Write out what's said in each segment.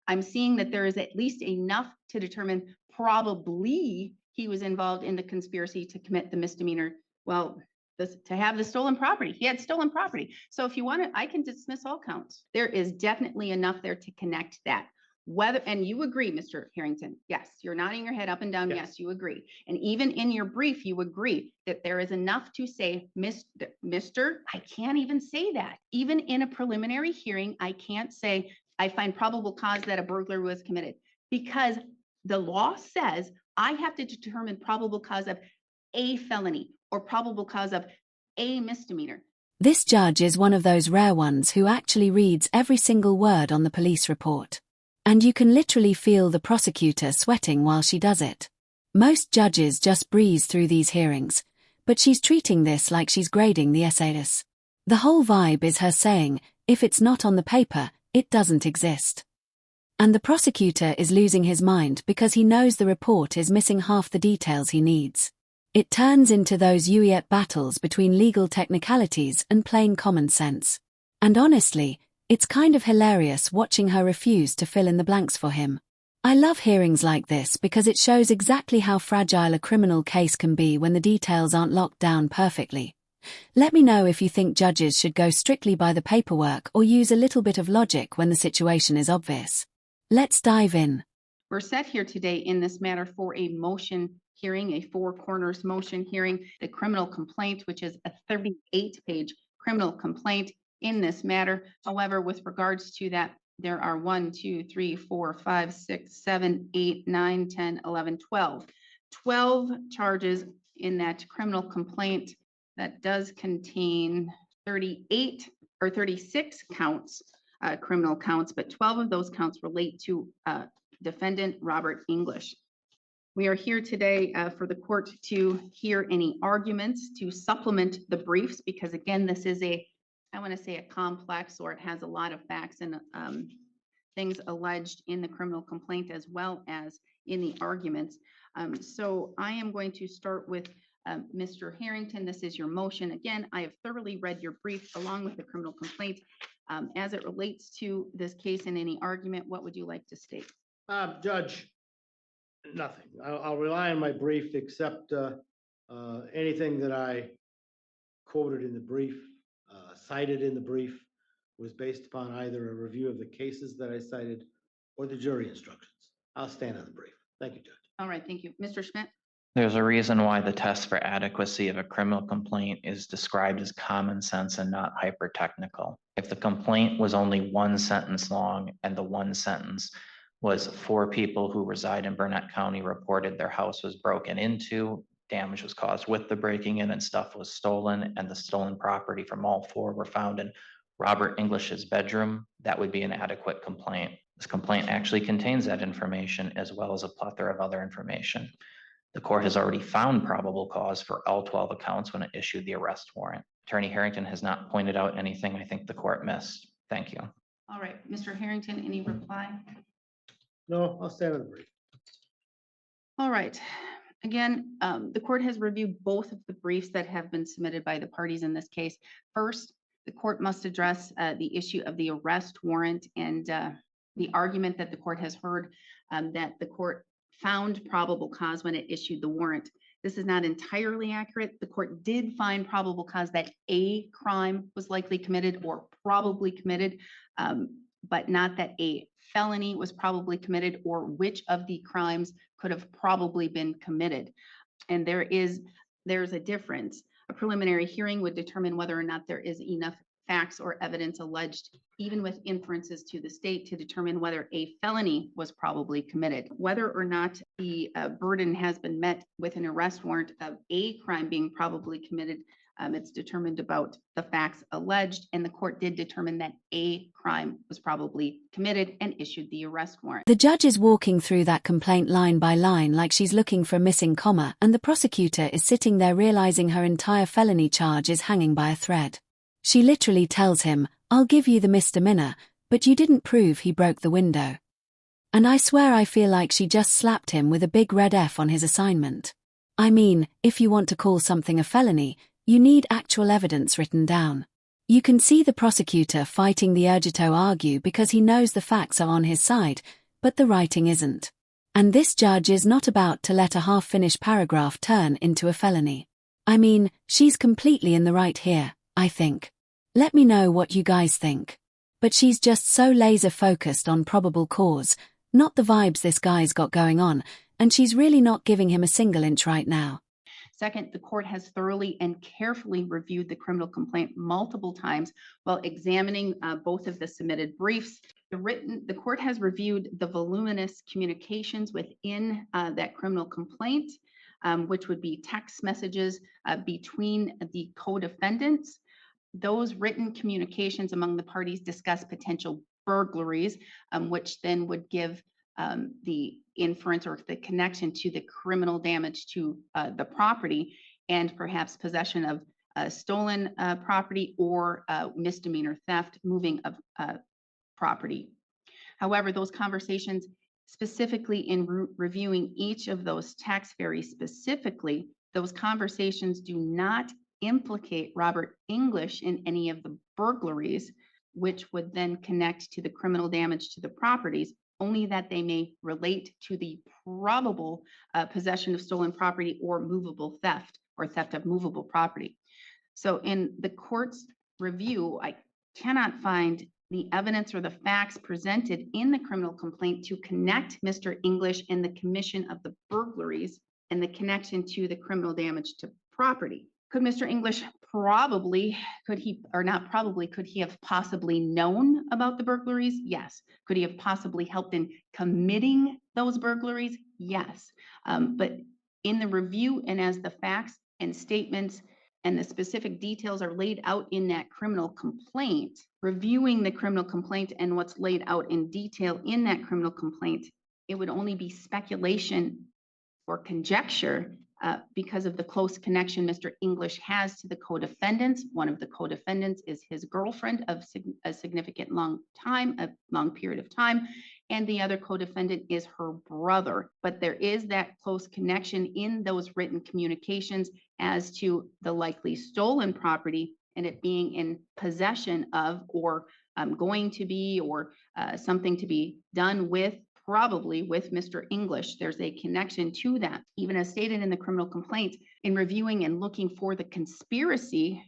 I'm seeing that there is at least enough to determine probably he was involved in the conspiracy to commit the misdemeanor. Well, to have the stolen property. He had stolen property. So if you want to, I can dismiss all counts. There is definitely enough there to connect that. Whether, and you agree, Mr. Harrington, yes, you're nodding your head up and down. Yes, you agree. And even in your brief, you agree that there is enough to say, Mr. I can't even say that. Even in a preliminary hearing, I can't say, I find probable cause that a burglary was committed, because the law says I have to determine probable cause of a felony or probable cause of a misdemeanor. This judge is one of those rare ones who actually reads every single word on the police report. And you can literally feel the prosecutor sweating while she does it. Most judges just breeze through these hearings, but she's treating this like she's grading the essayists. The whole vibe is her saying, if it's not on the paper, it doesn't exist. And the prosecutor is losing his mind because he knows the report is missing half the details he needs. It turns into those Yuet battles between legal technicalities and plain common sense. And honestly, it's kind of hilarious watching her refuse to fill in the blanks for him. I love hearings like this because it shows exactly how fragile a criminal case can be when the details aren't locked down perfectly. Let me know if you think judges should go strictly by the paperwork or use a little bit of logic when the situation is obvious. Let's dive in. We're set here today in this matter for a motion hearing, a four corners motion hearing, the criminal complaint, which is a 38-page criminal complaint in this matter. However, with regards to that, there are 1, 2, 3, 4, 5, 6, 7, 8, 9, 10, 11, 12. 12 charges in that criminal complaint that does contain 38 or 36 counts, criminal counts, but 12 of those counts relate to defendant Robert English. We are here today for the court to hear any arguments to supplement the briefs, because again, this is I want to say a complex, or it has a lot of facts and things alleged in the criminal complaint as well as in the arguments. So I am going to start with Mr. Harrington. This is your motion. Again, I have thoroughly read your brief along with the criminal complaint. As it relates to this case in any argument, what would you like to state? Judge, nothing. I'll rely on my brief, except anything that I quoted in the brief, cited in the brief, was based upon either a review of the cases that I cited or the jury instructions. I'll stand on the brief. Thank you, Judge. All right, thank you. Mr. Schmidt? There's a reason why the test for adequacy of a criminal complaint is described as common sense and not hyper-technical. If the complaint was only one sentence long and the one sentence was 4 people who reside in Burnett County reported their house was broken into, damage was caused with the breaking in, and stuff was stolen, and the stolen property from all 4 were found in Robert English's bedroom, that would be an adequate complaint. This complaint actually contains that information as well as a plethora of other information. The court has already found probable cause for all 12 accounts when it issued the arrest warrant. Attorney Harrington has not pointed out anything I think the court missed. Thank you. All right, Mr. Harrington, any reply? No, I'll stand on the brief. All right. Again, the court has reviewed both of the briefs that have been submitted by the parties in this case. First, the court must address the issue of the arrest warrant and the argument that the court has heard that the court found probable cause when it issued the warrant. This is not entirely accurate. The court did find probable cause that a crime was likely committed or probably committed, but not that a felony was probably committed or which of the crimes could have probably been committed. And there's a difference. A preliminary hearing would determine whether or not there is enough facts or evidence alleged, even with inferences to the state, to determine whether a felony was probably committed. Whether or not the burden has been met with an arrest warrant of a crime being probably committed, it's determined about the facts alleged, and the court did determine that a crime was probably committed and issued the arrest warrant. The judge is walking through that complaint line by line like she's looking for a missing comma, and the prosecutor is sitting there realizing her entire felony charge is hanging by a thread. She literally tells him, "I'll give you the misdemeanor, but you didn't prove he broke the window." And I swear I feel like she just slapped him with a big red F on his assignment. I mean, if you want to call something a felony, you need actual evidence written down. You can see the prosecutor fighting the ergito argue because he knows the facts are on his side, but the writing isn't. And this judge is not about to let a half-finished paragraph turn into a felony. I mean, she's completely in the right here, I think. Let me know what you guys think. But she's just so laser-focused on probable cause, not the vibes this guy's got going on, and she's really not giving him a single inch right now. Second, the court has thoroughly and carefully reviewed the criminal complaint multiple times while examining both of the submitted briefs. The court has reviewed the voluminous communications within that criminal complaint, which would be text messages between the co-defendants. Those written communications among the parties discuss potential burglaries, which then would give the inference or the connection to the criminal damage to the property and perhaps possession of stolen property or misdemeanor theft, moving of property. However, those conversations, specifically in reviewing each of those texts very specifically, those conversations do not implicate Robert English in any of the burglaries, which would then connect to the criminal damage to the properties, only that they may relate to the probable possession of stolen property or movable theft or theft of movable property. So in the court's review, I cannot find the evidence or the facts presented in the criminal complaint to connect Mr. English and the commission of the burglaries and the connection to the criminal damage to property. Could Mr. English could he have possibly known about the burglaries? Yes. Could he have possibly helped in committing those burglaries? Yes. But in the review and as the facts and statements and the specific details are laid out in that criminal complaint, reviewing the criminal complaint and what's laid out in detail in that criminal complaint, it would only be speculation or conjecture because of the close connection Mr. English has to the co-defendants. One of the co-defendants is his girlfriend of a significant long period of time, and the other co-defendant is her brother. But there is that close connection in those written communications as to the likely stolen property and it being in possession of or going to be or something to be done with, probably with Mr. English. There's a connection to that. Even as stated in the criminal complaint, in reviewing and looking for the conspiracy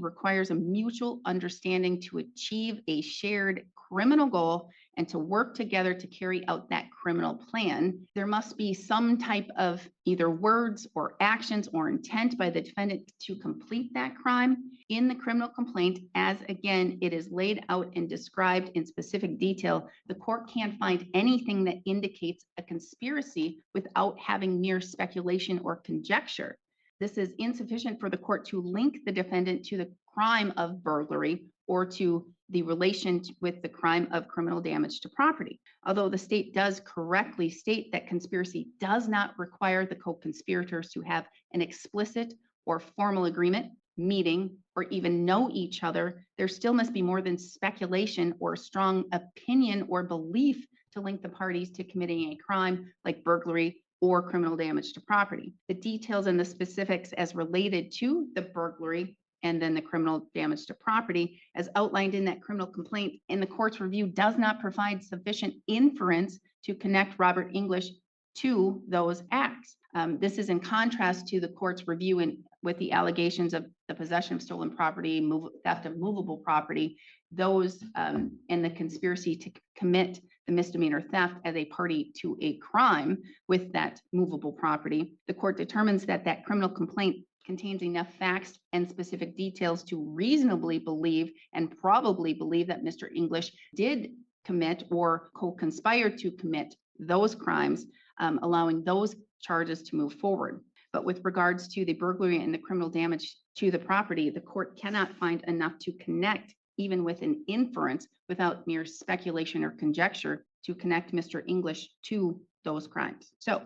requires a mutual understanding to achieve a shared criminal goal and to work together to carry out that criminal plan. There must be some type of either words or actions or intent by the defendant to complete that crime in the criminal complaint, as again, it is laid out and described in specific detail. The court can't find anything that indicates a conspiracy without having mere speculation or conjecture. This is insufficient for the court to link the defendant to the crime of burglary or to the relation with the crime of criminal damage to property. Although the state does correctly state that conspiracy does not require the co-conspirators to have an explicit or formal agreement, meeting, or even know each other, there still must be more than speculation or strong opinion or belief to link the parties to committing a crime like burglary or criminal damage to property. The details and the specifics as related to the burglary and then the criminal damage to property as outlined in that criminal complaint in the court's review does not provide sufficient inference to connect Robert English to those acts. This is in contrast to the court's review with the allegations of the possession of stolen property, theft of movable property, those and the conspiracy to commit the misdemeanor theft as a party to a crime with that movable property. The court determines that that criminal complaint contains enough facts and specific details to reasonably believe and probably believe that Mr. English did commit or co-conspired to commit those crimes, allowing those charges to move forward. But with regards to the burglary and the criminal damage to the property, the court cannot find enough to connect, even with an inference, without mere speculation or conjecture, to connect Mr. English to those crimes. So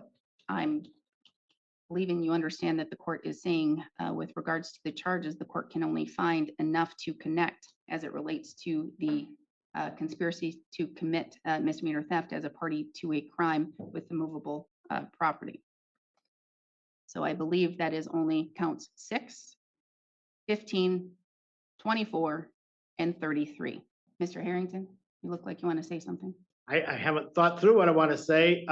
I'm believing you understand that the court is saying with regards to the charges, the court can only find enough to connect as it relates to the conspiracy to commit misdemeanor theft as a party to a crime with the movable property. So I believe that is only counts 6, 15, 24, and 33. Mr. Harrington, you look like you want to say something. I haven't thought through what I want to say,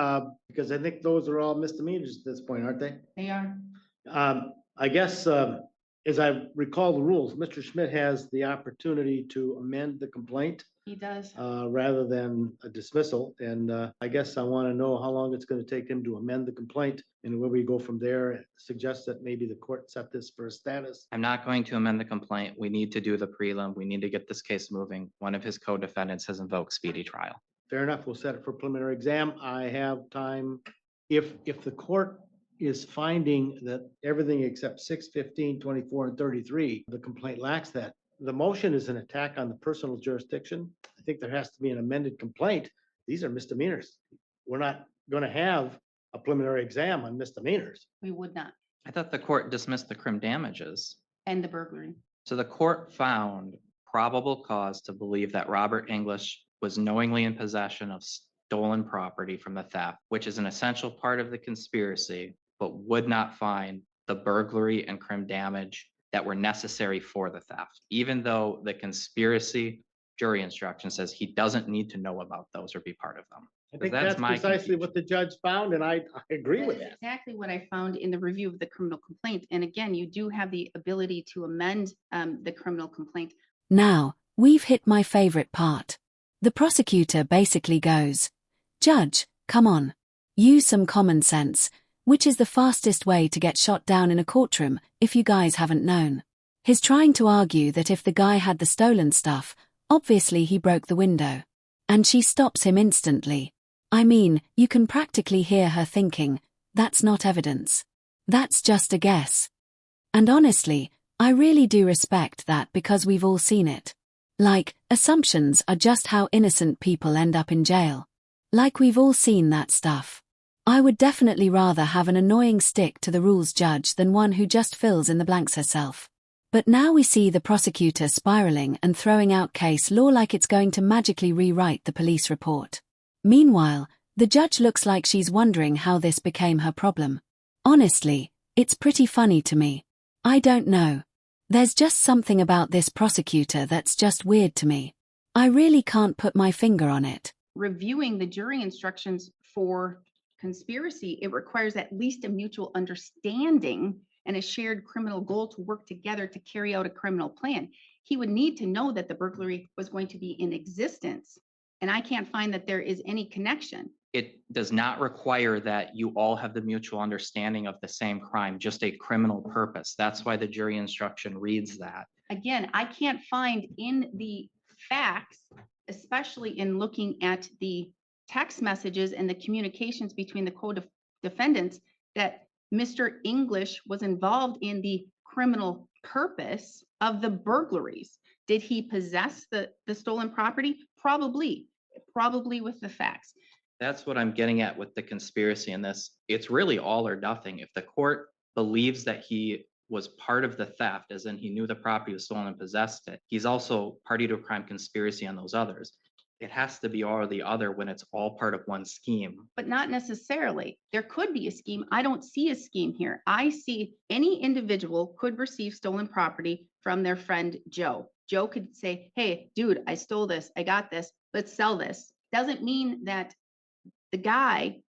because I think those are all misdemeanors at this point, aren't they? They are. I guess, as I recall the rules, Mr. Schmidt has the opportunity to amend the complaint, He does. rather than a dismissal. And, I guess I want to know how long it's going to take him to amend the complaint, and where we go from there. Suggest that maybe the court set this for a status. I'm not going to amend the complaint. We need to do the prelim. We need to get this case moving. One of his co-defendants has invoked speedy trial. Fair enough. We'll set it for preliminary exam. I have time. If the court is finding that everything except 6, 15, 24, and 33, the complaint lacks that, the motion is an attack on the personal jurisdiction. I think there has to be an amended complaint. These are misdemeanors. We're not going to have a preliminary exam on misdemeanors. We would not. I thought the court dismissed the crim damages. And the burglary. So the court found probable cause to believe that Robert English was knowingly in possession of stolen property from the theft, which is an essential part of the conspiracy, but would not find the burglary and crim damage that were necessary for the theft, even though the conspiracy jury instruction says he doesn't need to know about those or be part of them. I think That's that's my precisely what the judge found, and I agree with That's that. exactly what I found in the review of the criminal complaint. And again, you do have the ability to amend the criminal complaint. Now, we've hit my favorite part. The prosecutor basically goes, "Judge, come on. Use some common sense," which is the fastest way to get shot down in a courtroom, if you guys haven't known. He's trying to argue that if the guy had the stolen stuff, obviously he broke the window. And she stops him instantly. I mean, you can practically hear her thinking, that's not evidence. That's just a guess. And honestly, I really do respect that because we've all seen it. Like, assumptions are just how innocent people end up in jail. Like we've all seen that stuff. I would definitely rather have an annoying stick to the rules judge than one who just fills in the blanks herself. But now we see the prosecutor spiraling and throwing out case law like it's going to magically rewrite the police report. Meanwhile, the judge looks like she's wondering how this became her problem. Honestly, it's pretty funny to me. I don't know. There's just something about this prosecutor that's just weird to me. I really can't put my finger on it. Reviewing the jury instructions for conspiracy, it requires at least a mutual understanding and a shared criminal goal to work together to carry out a criminal plan. He would need to know that the burglary was going to be in existence. And I can't find that there is any connection. It does not require that you all have the mutual understanding of the same crime, just a criminal purpose. That's why the jury instruction reads that. Again, I can't find in the facts, especially in looking at the text messages and the communications between the co-defendants, that Mr. English was involved in the criminal purpose of the burglaries. Did he possess the stolen property? Probably with the facts. That's what I'm getting at with the conspiracy in this. It's really all or nothing. If the court believes that he was part of the theft, as in he knew the property was stolen and possessed it, he's also party to a crime conspiracy on those others. It has to be all or the other when it's all part of one scheme. But not necessarily. There could be a scheme. I don't see a scheme here. I see any individual could receive stolen property from their friend Joe. Joe could say, "Hey, dude, I stole this. I got this. Let's sell this." Doesn't mean that the guy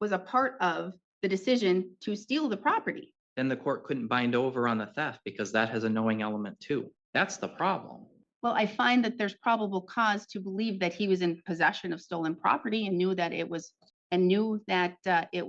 was a part of the decision to steal the property. Then the court couldn't bind over on the theft because that has a knowing element too. That's the problem. Well, I find that there's probable cause to believe that he was in possession of stolen property and knew that it was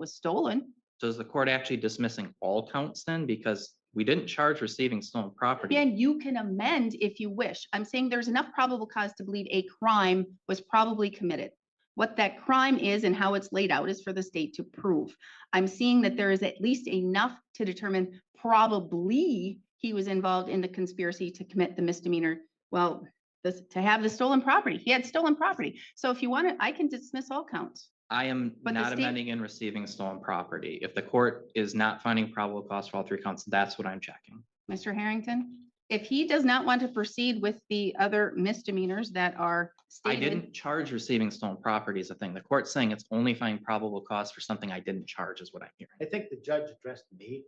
stolen. So is the court actually dismissing all counts then? Because we didn't charge receiving stolen property. Again, you can amend if you wish. I'm saying there's enough probable cause to believe a crime was probably committed. What that crime is and how it's laid out is for the state to prove. I'm seeing that there is at least enough to determine probably he was involved in the conspiracy to commit the misdemeanor. Well, to have the stolen property. He had stolen property. So if you want to, I can dismiss all counts. I am not amending and receiving stolen property. If the court is not finding probable cause for all three counts, that's what I'm checking. Mr. Harrington, if he does not want to proceed with the other misdemeanors that are stated. I didn't charge receiving stolen property as a thing. The court's saying it's only finding probable cause for something I didn't charge is what I'm hearing. I think the judge addressed me.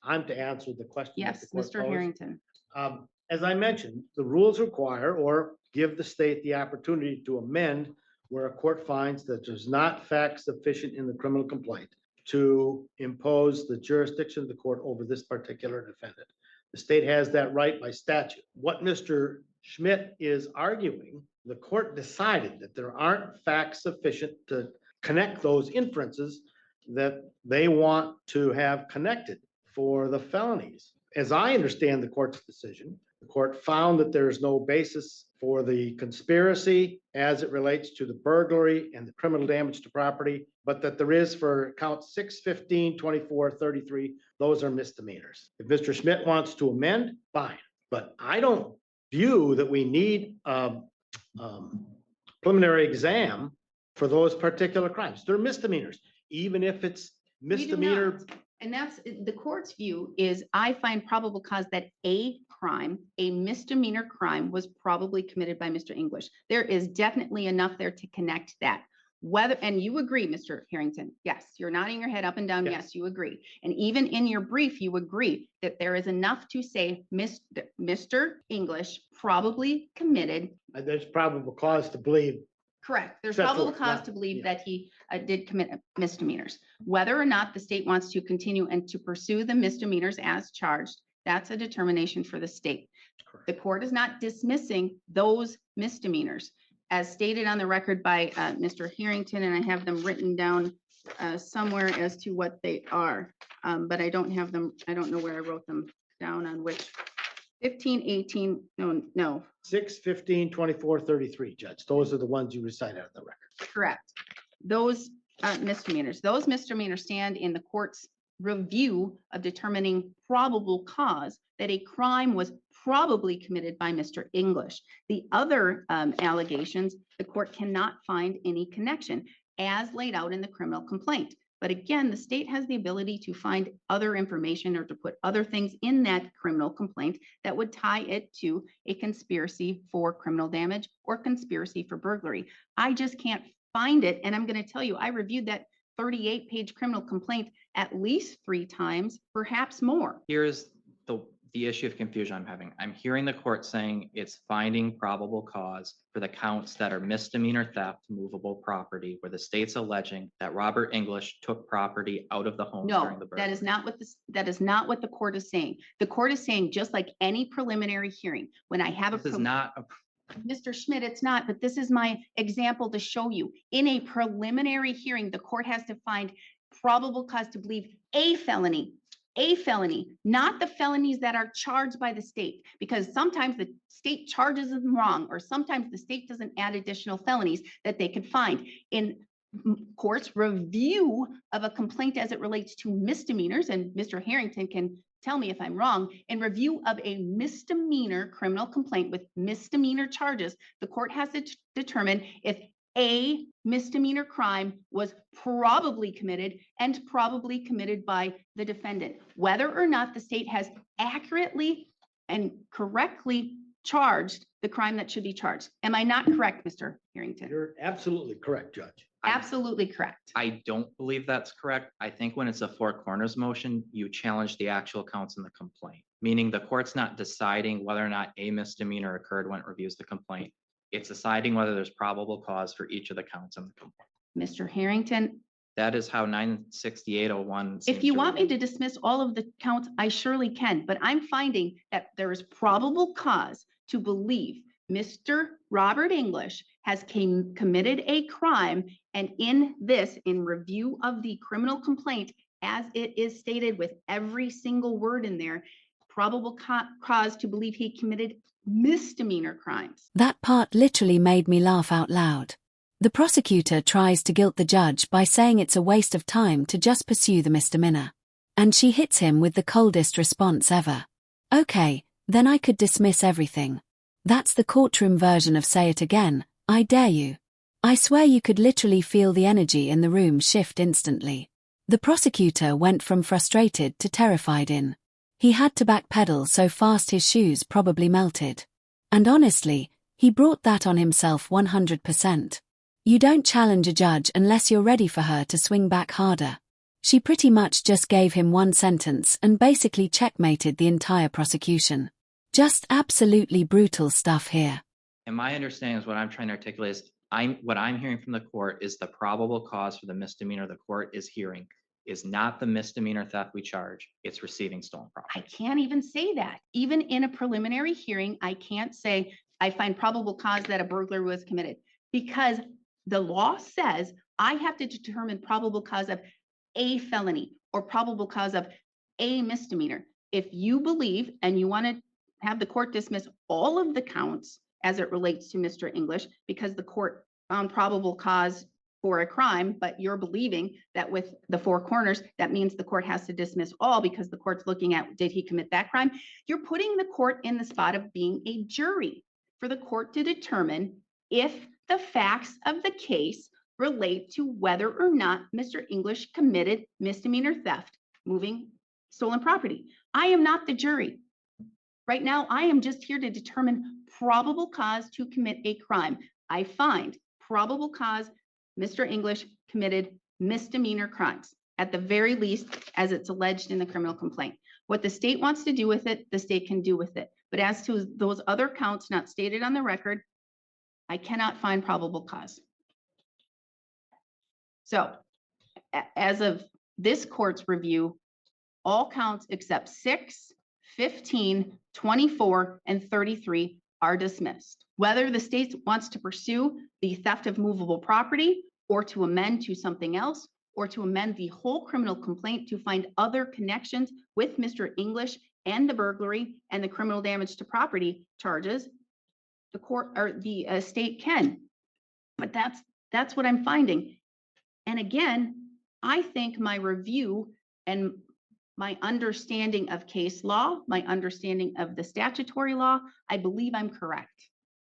I'm to answer the question. Yes, Mr. Harrington. As I mentioned, the rules require or give the state the opportunity to amend where a court finds that there's not facts sufficient in the criminal complaint to impose the jurisdiction of the court over this particular defendant. The state has that right by statute. What Mr. Schmidt is arguing, the court decided that there aren't facts sufficient to connect those inferences that they want to have connected for the felonies. As I understand the court's decision, the court found that there is no basis for the conspiracy as it relates to the burglary and the criminal damage to property, but that there is for count 6, 15, 24, 33, those are misdemeanors. If Mr. Schmidt wants to amend, fine, but I don't view that we need a preliminary exam for those particular crimes. They're misdemeanors, even if it's We do misdemeanor. not. And that's the court's view is I find probable cause that a crime, a misdemeanor crime was probably committed by Mr. English. There is definitely enough there to connect that. Whether, and you agree, Mr. Harrington, yes, you're nodding your head up and down. Yes. Yes, you agree. And even in your brief, you agree that there is enough to say Mr. English probably committed. There's probable cause to believe. Correct. There's Except probable for- cause yeah, to believe yeah. that he did commit misdemeanors. Whether or not the state wants to continue and to pursue the misdemeanors as charged, that's a determination for the state. Correct. The court is not dismissing those misdemeanors. As stated on the record by Mr. Harrington, and I have them written down somewhere as to what they are. But I don't have them, I don't know where I wrote them down on which. 15, 18, no, 6, 15, 24, 33, Judge. Those are the ones you recite out of the record. correct. Those misdemeanors stand in the court's review of determining probable cause that a crime was probably committed by Mr. English. The other allegations, the court cannot find any connection as laid out in the criminal complaint. But again, the state has the ability to find other information or to put other things in that criminal complaint that would tie it to a conspiracy for criminal damage or conspiracy for burglary. I just can't find it. And I'm going to tell you, I reviewed that 38-page criminal complaint at least 3 times, perhaps more. Here's the issue of confusion I'm having. I'm hearing the court saying it's finding probable cause for the counts that are misdemeanor theft, movable property, where the state's alleging that Robert English took property out of the home during the No, burglary. that is not what the court is saying. The court is saying, just like any preliminary hearing, when I have This is not a Mr. Schmidt, it's not, but this is my example to show you. In a preliminary hearing, the court has to find probable cause to believe a felony, not the felonies that are charged by the state, because sometimes the state charges them wrong, or sometimes the state doesn't add additional felonies that they could find. In court's review of a complaint as it relates to misdemeanors, and Mr. Harrington can tell me if I'm wrong, in review of a misdemeanor criminal complaint with misdemeanor charges, the court has to determine if a misdemeanor crime was probably committed and probably committed by the defendant, whether or not the state has accurately and correctly charged the crime that should be charged. Am I not correct, Mr. Harrington? You're absolutely correct, Judge. Absolutely correct. I don't believe that's correct. I think when it's a four corners motion, you challenge the actual counts in the complaint, meaning the court's not deciding whether or not a misdemeanor occurred when it reviews the complaint. It's deciding whether there's probable cause for each of the counts in the complaint. Mr. Harrington, That is how 96801. if you want me to dismiss all of the counts, I surely can, but I'm finding that there is probable cause to believe Mr. Robert English has committed a crime, and in review of the criminal complaint, as it is stated with every single word in there, probable cause to believe he committed misdemeanor crimes. That part literally made me laugh out loud. The prosecutor tries to guilt the judge by saying it's a waste of time to just pursue the misdemeanor. And she hits him with the coldest response ever. Okay, then I could dismiss everything. That's the courtroom version of say it again, I dare you. I swear you could literally feel the energy in the room shift instantly. The prosecutor went from frustrated to terrified in. He had to backpedal so fast his shoes probably melted. And honestly, he brought that on himself 100%. You don't challenge a judge unless you're ready for her to swing back harder. She pretty much just gave him one sentence and basically checkmated the entire prosecution. Just absolutely brutal stuff here. And my understanding is what I'm trying to articulate is what I'm hearing from the court is the probable cause for the misdemeanor the court is hearing is not the misdemeanor theft we charge, it's receiving stolen I property. can't even say that. Even in a preliminary hearing, I can't say I find probable cause that a burglary was committed because the law says I have to determine probable cause of a felony or probable cause of a misdemeanor. If you believe and you want to have the court dismiss all of the counts as it relates to Mr. English because the court found probable cause for a crime, but you're believing that with the four corners, that means the court has to dismiss all because the court's looking at, did he commit that crime? You're putting the court in the spot of being a jury for the court to determine if the facts of the case relate to whether or not Mr. English committed misdemeanor theft, moving stolen property. I am not the jury. Right now, I am just here to determine probable cause to commit a crime. I find probable cause Mr. English committed misdemeanor crimes, at the very least, as it's alleged in the criminal complaint. What the state wants to do with it, the state can do with it. But as to those other counts not stated on the record, I cannot find probable cause. So as of this court's review, all counts except 6, 15, 24, and 33 are dismissed. Whether the state wants to pursue the theft of movable property or to amend to something else, or to amend the whole criminal complaint to find other connections with Mr. English and the burglary and the criminal damage to property charges, the court or the state can. But that's what I'm finding. And again, I think my review and my understanding of case law, my understanding of the statutory law, I believe I'm correct.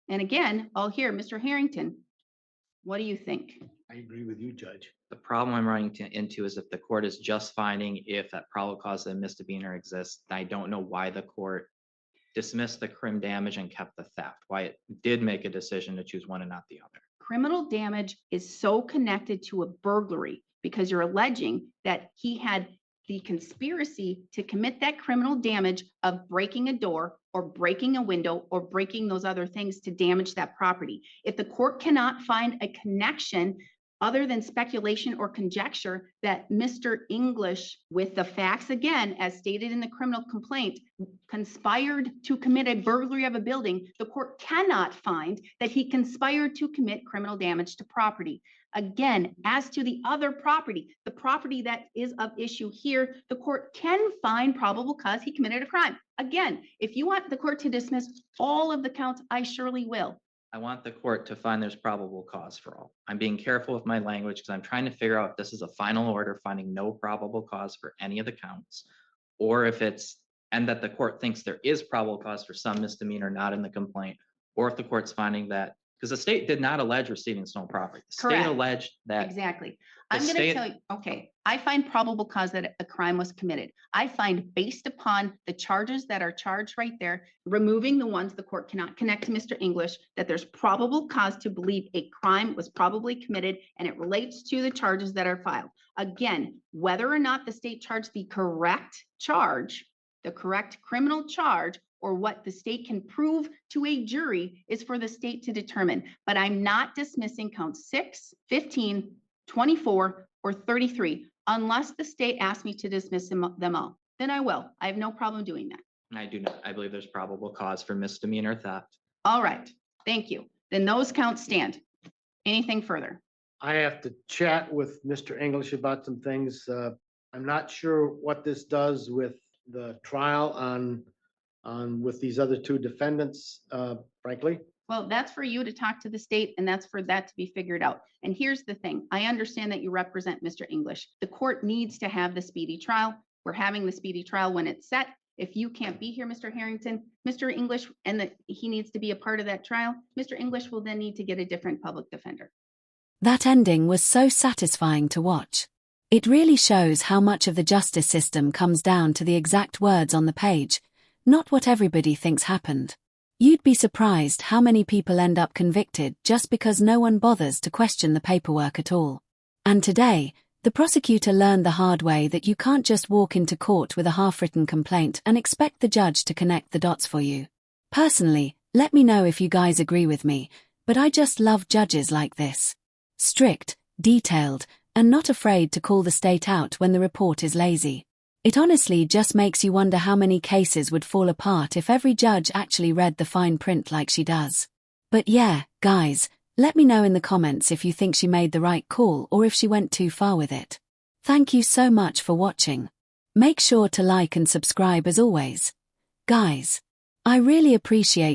And again, I'll hear Mr. Harrington. What do you think? I agree with you, Judge. The problem I'm running into is if the court is just finding if that probable cause of misdemeanor exists, I don't know why the court dismissed the crim damage and kept the theft, why it did make a decision to choose one and not the other. Criminal damage is so connected to a burglary because you're alleging that he had the conspiracy to commit that criminal damage of breaking a door or breaking a window or breaking those other things to damage that property. If the court cannot find a connection other than speculation or conjecture that Mr. English, with the facts again, as stated in the criminal complaint, conspired to commit a burglary of a building, the court cannot find that he conspired to commit criminal damage to property. Again, as to the other property, the property that is of issue here, the court can find probable cause he committed a crime. Again, if you want the court to dismiss all of the counts, I surely will. I want the court to find there's probable cause for all. I'm being careful with my language because I'm trying to figure out if this is a final order finding no probable cause for any of the counts, or if it's, and that the court thinks there is probable cause for some misdemeanor not in the complaint, or if the court's finding that, because the state did not allege receiving stolen property. The state Correct. alleged that. Exactly. I'm going to tell you, okay, I find probable cause that a crime was committed. I find based upon the charges that are charged right there, removing the ones the court cannot connect to Mr. English, that there's probable cause to believe a crime was probably committed and it relates to the charges that are filed. Again, whether or not the state charged the correct charge, the correct criminal charge, or what the state can prove to a jury is for the state to determine. But I'm not dismissing counts 6, 15, 24, or 33, unless the state asks me to dismiss them all. Then I will. I have no problem doing that. I do not. I believe there's probable cause for misdemeanor theft. All right. Thank you. Then those counts stand. Anything further? I have to chat with Mr. English about some things. I'm not sure what this does with the trial on with these other two defendants, frankly. Well, that's for you to talk to the state, and that's for that to be figured out. And here's the thing. I understand that you represent Mr. English. The court needs to have the speedy trial. We're having the speedy trial when it's set. If you can't be here, Mr. Harrington, Mr. English, and he needs to be a part of that trial, Mr. English will then need to get a different public defender. That ending was so satisfying to watch. It really shows how much of the justice system comes down to the exact words on the page, not what everybody thinks happened. You'd be surprised how many people end up convicted just because no one bothers to question the paperwork at all. And today, The prosecutor learned the hard way that you can't just walk into court with a half-written complaint and expect the judge to connect the dots for you. Personally, let me know if you guys agree with me, but I just love judges like this. Strict, detailed, and not afraid to call the state out when the report is lazy. It honestly just makes you wonder how many cases would fall apart if every judge actually read the fine print like she does. But yeah, guys, let me know in the comments if you think she made the right call or if she went too far with it. Thank you so much for watching. Make sure to like and subscribe as always. Guys, I really appreciate